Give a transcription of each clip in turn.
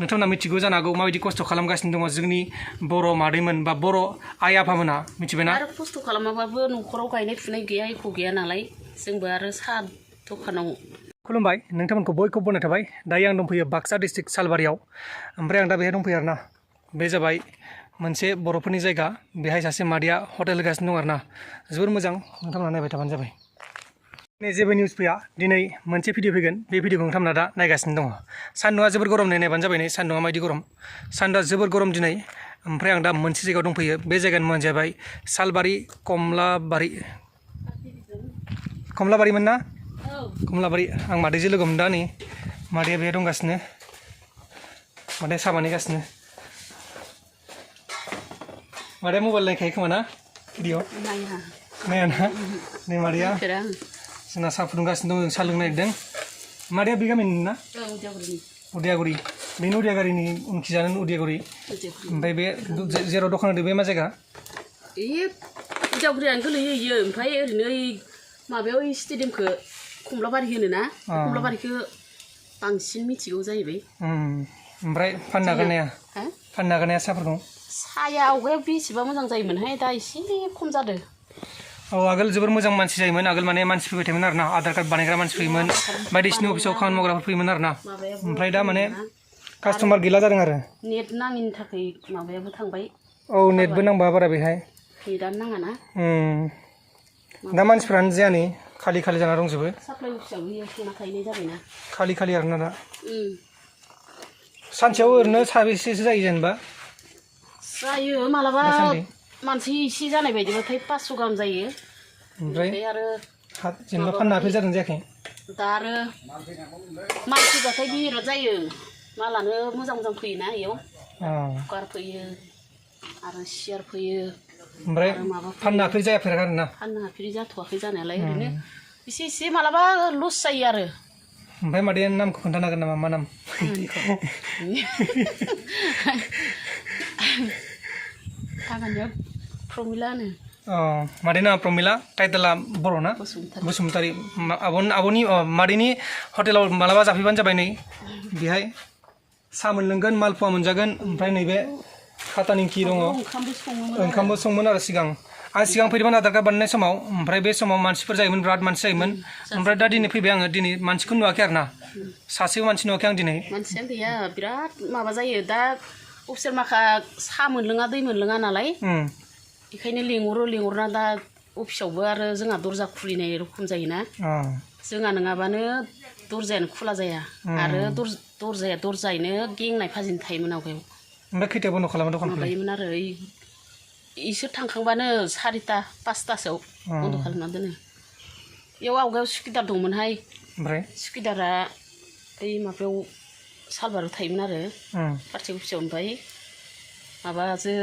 नोंथांमोना मिथिगौ जानो हागौ माबायदि खस्थ' खालामगासिनो दङ जोंनि बर' मादैमोन बा बर' आइ आफामोना मिथिबायना आरो खस्थ' खालामाबाबो न'खराव गायनाय फुनाय गैया एख' गैया नालाय जोंबो आरो साहा दखानाव खुलुमबाय नोंथांमोनखौ बयखौबो बनाय थाबाय दायो आं दंफैयो बाक्सा डिस्ट्रिक्ट सालबारियाव ओमफ्राय आं दा बेहाय दंफैयो आरोना बे जाबाय मोनसे बर'फोरनि जायगा बेहाय सासे मादैया हटेल होगासिनो दं आरोना जोबोर मोजां नोंथांमोना नायबाय थाबानो जाबाय जेबो निउस फैया दिनै मोनसे भिडिअ फैगोन बे भिडिअखौ नोंथांमोना दा नायगासिनो दङ सान्दुङा जोबोर गरम नायबानो जाबाय नै सान्दुङा माबायदि गरम सान्दुङा जोबोर गरम दिनै ओमफ्राय आं दा मोनसे जायगायाव दंफैयो बे जायगानि मुङानो जाबाय सालबारि कमलाबारिमोन ना कमलाबारि आं मादैजों लोगो मोनदों नै मादैया बेहाय दंगासिनो मादैया साहा बानायगासिनो मादैया मबाइल नायखायो खोमा ना भिडिअ नाया ना नै मादैया जोंना साहा फुदुंगासिनो दं जों साहा लोंनो नागिरदों मादैया बे गामिनि ना उदियागुरि बेनो उदियागुरिनि उनखिजानो उदियागुरि ओमफ्राय बे जेराव दखान होदों बे मा जायगा उदियागुरियानो गोलैयो इयो ओमफ्राय ओरैनो माबायाव स्टेडियामखौ कमलाबारि होनो ना कमलाबारिखौ बांसिन मिथिगौ जाहैबाय ओमफ्राय फाननो हागोन ना साहाफोरखौ साहाया आवगायाव बेसेबा मोजां जायोमोनहाय दा एसे खम जादों औ आगोल जोबोर मोजां मानसि जायोमोन आगोल माने मानसि फैबाय थायोमोन आरोना आधार कार्ड बानायग्रा मानसि फैयोमोन बायदिसिना अफिसाव खामानि मावग्राफोर फैयोमोन आरोना ओमफ्राय दा माने कास्टमार गैला जादों आरो नेट नाङिनि थाखाय माबायाबो थांबाय औ नेटबो नांबा बारा बेहाय नेटआनो नाङाना दा मानसिफ्रानो जाया नै खालि जाना दंजोबो साप्लाइ अफिसाबो इयाव थांना थाहैनाय जाबायना खालि आरोना दा सानसेयाव ओरैनो साबेसेसो जायो जेनेबा जायो मालाबा मानसि एसे जानाय बायदिबाथाय 500 गाहाम जायो ओमफ्राय आरो जेनेबा फाननो हाफेर जादों जायाखै दा आरो माल फैबाथाय बिराद जायो मालानो मोजां फैयोना इयाव कुकार फैयो आरो सियार फैयो ओमफ्राय फाननो हाफेर जायाफेराखै आरोना फाननो हाफेरि जाथ'वाखै जानायालाय ओरैनो एसे मालाबा लस जायो आरो ओमफ्राय मादैया नामखौ खोन्थानो हागोन नामा मा नाम आंनिया प्रमिलानो मादैना प्रमिला टाइटेला बर' ना बसुमतारी आब'नि मादैनि हटेलाव मालाबा जाफैबानो जाबाय नै बेहाय साहा मोनलोंगोन मालपुवा मोनजागोन ओमफ्राय नैबे खाथा निमखि दङ ओंखामबो सङोमोन आरो सिगां फैदोंमोन आधार कार्ड बानायनाय समाव ओमफ्राय बे समाव मानसिफोर जायोमोन बिराद मानसि जायोमोन ओमफ्राय दा दिनै फैबाय आङो दिनै मानसिखौ नुवाखै आरो ना सासेबो मानसि नुवाखै आं दिनै मानसियानो गैया बिराद माबा जायो दा अफिसार माखा साहा मोनलोङा दै मोनलोङा नालाय बेखायनो लेंहरना दा अफिसावबो आरो जोंहा दरजा खुलिनाय रखम जायोना जोंहा नङाबानो दरजायानो खुला जाया आरो दरजायैनो गेंनाय फाजिनो थायोमोन आवगायाव ओमफ्राय खैथायाव बन्द' खालामो दखानखौ माबायोमोन आरो इसोर थांखांबानो 4टा 5टासोआव बन्द' खालामना दोनो बेयाव आवगायाव सुकिदार दंमोनहाय ओमफ्राय सुकिदारा ओइ माबायाव सालबारियाव थायोमोन आरो पार्टि अफिसाव ओमफ्राय माबाजो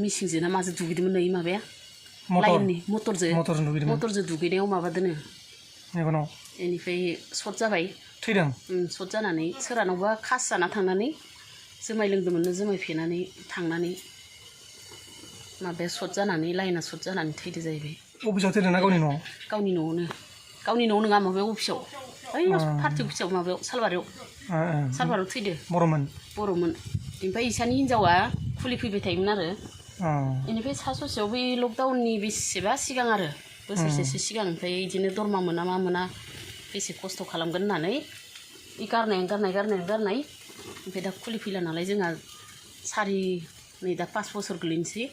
मिसिंजों ना माजों दुगैदोंमोन नै माबाया लाइननि मटरजों दुगैनायाव माबा दोनो मेगनाव बेनिफ्राय सर्ट जाबाय थैदों सर्ट जानानै सोरहानावबा खास जाना थांनानै जुमाय लोंदोंमोननो जुमाय फेनानै थांनानै माबाया सर्ट जानानै लाइना सर्ट जानानै थैदो जाहैबाय अफिसाव थैदों ना गावनि न'आव गावनि न'आव नङा माबायाव अफिसाव ओइ पार्टि अफिसाव माबायाव सालबारियाव थैदो बर'मोन ओमफ्राय इसानि हिनजावा खुलि फैबाय थायोमोन आरो बेनिफ्राय सा ससेयाव बै लकडाउननि बेसेबा सिगां आरो बोसोरसेसो सिगां ओमफ्राय बिदिनो दरमा मोना मा मोना बेसे खस्थ' खालामगोन होननानै गारनाय ओमफ्राय दा खुलि फैला नालाय जोंहा नै दा 5 बोसोर गोलैनोसै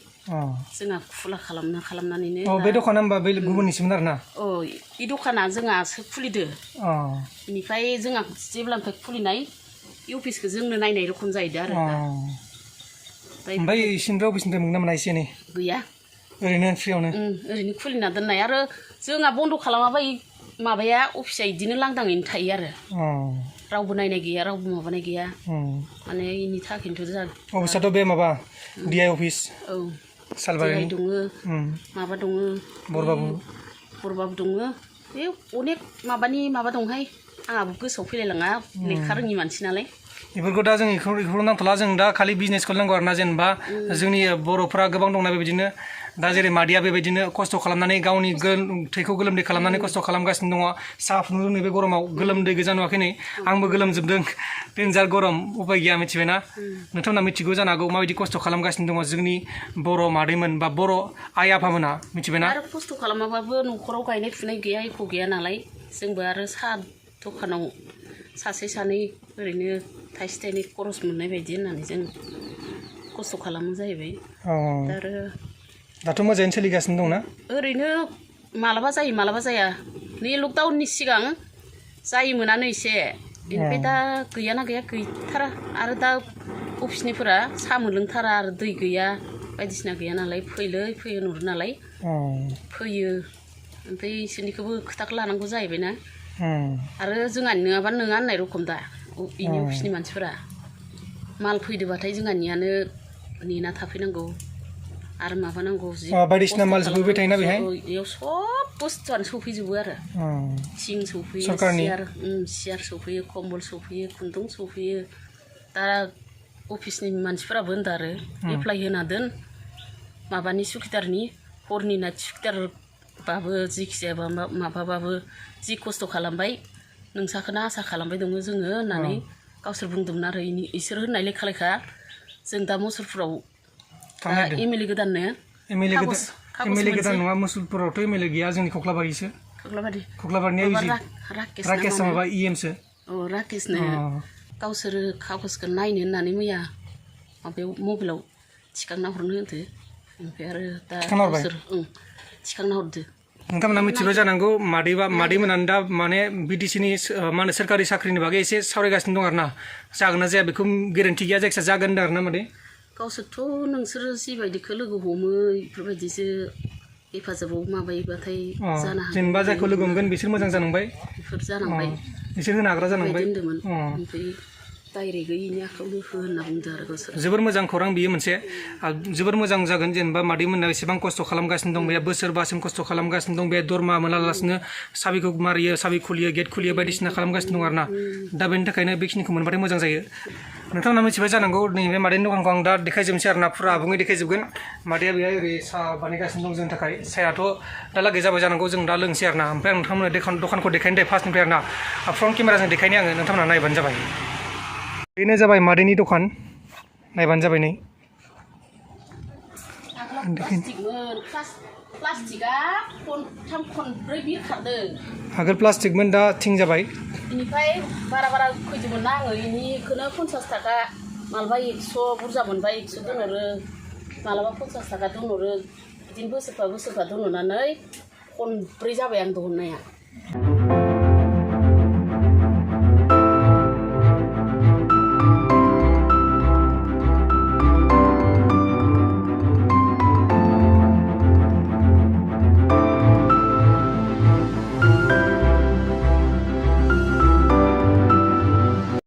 जोंहा खुला खालामनानैनो बे दखाना होमबा बे गुबुननिसोमोन आरोना बे दखाना जोंहासो खुलिदो बेनिफ्राय जोंहा जेब्लानिफ्राय खुलिनाय अफिसखौ जोंनो नायनाय रखम जाहैदो आरो ओमफ्राय इसिनिफ्राय अफिसनिफ्राय मोनगोन ना मोना एसे एनै गैया ओरैनो फ्रियावनो ओरैनो खुलिना दोननाय आरो जोंहा बन्द' खालामाबा माबाया अफिसा बिदिनो लांदाङैनो थायो आरो रावबो नायनाय गैया रावबो माबानाय गैया माने बेनि थाखायनोथ' जोंहा अफिसाथ' बे माबा DI अफिस सालबारि दङ माबा दङ बरबाबो दङ बे अनेक माबा दंहाय आंहाबो गोसोआव फैलायलाङा लेखा रोङि मानसि नालाय बेफोरखौ दा जों बेखौ नांथ'ला जों दा खालि बिजनेसखौ नांगौ आरोना जेनेबा जोंनि बर'फ्रा गोबां दंना बेबायदिनो दा जेरै मादैया बेबायदिनो खस्थ' खालामनानै गावनि थैखौ गोलोमदै खालामनानै खस्थ' खालामगासिनो दङ साहा फुदुंदों नैबे गरमाव गोलोमदै गोजा नुवाखै नै आंबो गोलोमजोबदों देन्जार गरम उपाय गैया मिथिबायना नोंथांमोना मिथिगौ जानो हागौ माबायदि खस्थ' खालामगासिनो दङ जोंनि बर' मादैमोन बा बर' आइ आफामोना मिथिबायना आरो खस्थ' खालामाबाबो न'खराव गायनाय फुनाय गैया एख' गैया नालाय जोंबो आरो साहा दखानाव सासे सानै ओरैनो थाइसे थाइनै खरस मोननाय बायदि होननानै जों खस्थ' खालामो जाहैबाय दा आरो दाथ' मोजाङैनो सोलिगासिनो दंना ओरैनो मालाबा जायो मालाबा जाया नै लकडाउननि सिगां जायोमोनानो एसे बेनिफ्राय दा गैयाना गैया गैथारा आरो दा अफिसनिफोरा साहा मोनलोंथारा आरो दै गैया बायदिसिना गैया नालाय फैयो नुहुरो नालाय फैयो ओमफ्राय इसोरनिखौबो खोथाखौ लानांगौ जाहैबायना आरो जोंहानि नङाबा नङा होननाय रखम दा इनि अफिसनि मानसिफोरा माल फैदोबाथाय जोंहानियानो नेना थाफैनांगौ आरो माबानांगौ बायदिसिना माल सफैबाय थायोना बेहाय बेयाव सब बुस्थुआनो सफैजोबो आरो थिं सफैयो सियार सफैयो कम्बल सफैयो खुन्दुं सफैयो दा अफिसनि मानसिफोराबो होनदों आरो एप्लाइ होना दोन माबानि सुखिदारनि हरनि नाइट सुखिदारबाबो जिखिजायाबा माबाबाबो जि खस्थ' खालामबाय नोंसाखौनो आसा खालामबाय दङ जोङो होननानै गावसोर बुंदोंमोन आरो इसोर होननाय लेखा लेखा जों दा मुसुलफुराव एमएलए गोदाननो एमएलए गोदान नङा मुसुलफुरावथ' एमएलए गैया जोंनि कख्लाबारिसो कख्लाबारिनिया राकेश माबा इएमसो राकेशनो गावसोरो कागजखौ नायनो होननानै मैया माबायाव मबाइलाव थिखांना हरनो होदो ओमफ्राय आरो दा गावसोर थिखांना हरदो नोंथांमोना मिथिबाय जानांगौ मादैमोनानो दा माने बिटिसिनि मा होनो सोरखारि साख्रिनि बागै एसे सावरायगासिनो दं आरो ना जागोन ना जाया बेखौ गेरेन्टि गैया जायखिया जागोन होनदों आरो ना मादै गावसोरथ' नोंसोरो जिबायदिखौ लोगो हमो बेफोरबायदिसो हेफाजाबाव माबायोबाथाय जानो हागौ जेनेबा जायखौ लोगो मोनगोन बिसोर मोजां जानांबाय बेफोर जानांबाय बिसोर होनो हाग्रा जानांबाय ओमफ्राय डाइरेक्टै इनि आखायाव हो होनना बुंदों आरो गावसोर जोबोर मोजां खौरां बियो मोनसे जोबोर मोजां जागोन जेनेबा मादैमोना एसेबां खस्थ' खालामगासिनो दं बे बोसोरबासिम खस्थ' खालामगासिनो दं बे दरमा मोनालासिनो साबिखौ मारियो साबि खुलियो गेट खुलियो बायदिसिना खालामगासिनो दं आरो ना दा बेनि थाखायनो बेखिनिखौ मोनबाथाय मोजां जायो नोंथांमोना मिथिबाय जानांगौ नैबे मादैनि दखानखौ आं दा देखायजोबनोसै आरो ना फुरा आबुङै देखायजोबगोन मादैया बेहाय ओरै साहा बानायगासिनो दं जोंनि थाखाय साहायाथ' दालागै जाबाय जानांगौ जों दा लोंसै आरो ना ओमफ्राय आं नोंथांमोननो दखानखौ देखायनो दे फार्स्टनिफ्राय आरो ना फ्रन्ट केमेराजों देखायनो आङो नोंथांमोना नायबानो जाबाय बेनो जाबाय मादैनि दखान नायबानो जाबाय नै प्लास्टिकआ खनथाम खनब्रै बिरखारदों आगोल प्लास्टिकमोन दा थिं जाबाय बेनिफ्राय बारा फैदोंमोन ना आङो बेनिखौनो 50 थाखा मालाबा 100 बुरजा मोनबा 100 दोनहरो मालाबा 50 थाखा दोनहरो बिदिनो बोसोरफा दोनहरनानै खनब्रै जाबाय आं दिहुननाया